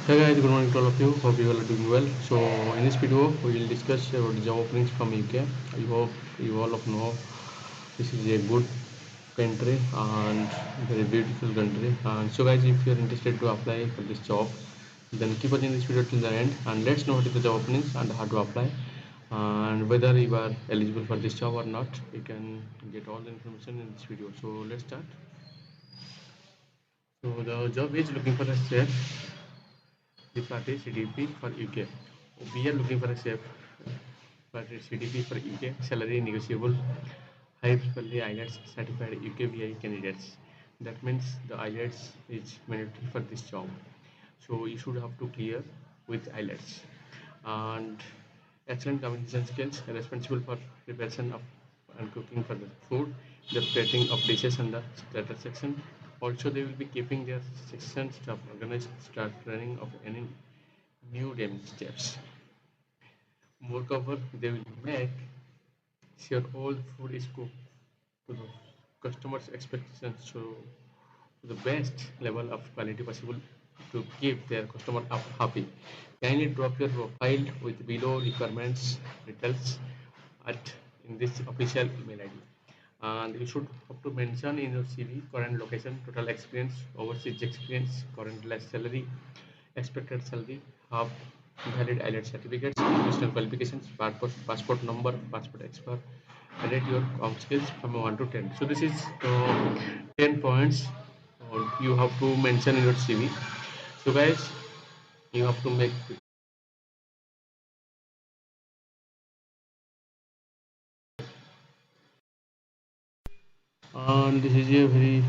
Hey guys, good morning to all of you. Hope you all are doing well. So in this video, we will discuss about the job openings from UK. I hope you all of know this is a good country and very beautiful country. And so guys, if you are interested to apply for this job, then keep watching this video till the end and let's know what is the job openings and how to apply and whether you are eligible for this job or not. You can get all the information in this video. So let's start. So the job is looking for a chef the party CDP for UK. We are looking for a chef for CDP for UK, salary negotiable, high IELTS certified UKVI candidates. That means the IELTS is mandatory for this job. So you should have to clear with IELTS. And excellent communication skills, responsible for preparation of and cooking for the food, the plating of dishes and the starter section. Also, they will be keeping their section staff organized, start training of any new demi steps. Moreover, they will make sure all the food is cooked to the customers' expectations, so to the best level of quality possible to keep their customer up happy. Kindly drop your profile with below requirements details at in this official email ID. And you should have to mention in your CV current location, total experience, overseas experience, current last salary, expected salary, have valid IELTS certificates, educational qualifications, passport number, passport expert, rate your skills from 1 to 10. So this is 10 points you have to mention in your CV. So guys, you have to make and this is a very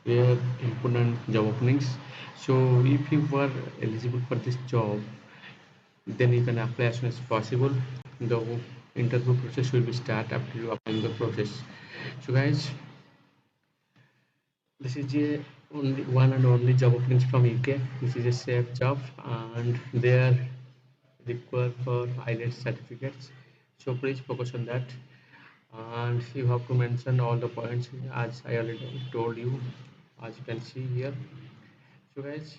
rare important job openings. So if you were eligible for this job, then you can apply as soon as possible. The interview process will be start after you apply the process. So guys, this is a only one and only job openings from UK. This is a safe job and they are required for IELTS certificates. So please focus on that. And you have to mention all the points as I already told you, as you can see here. So guys,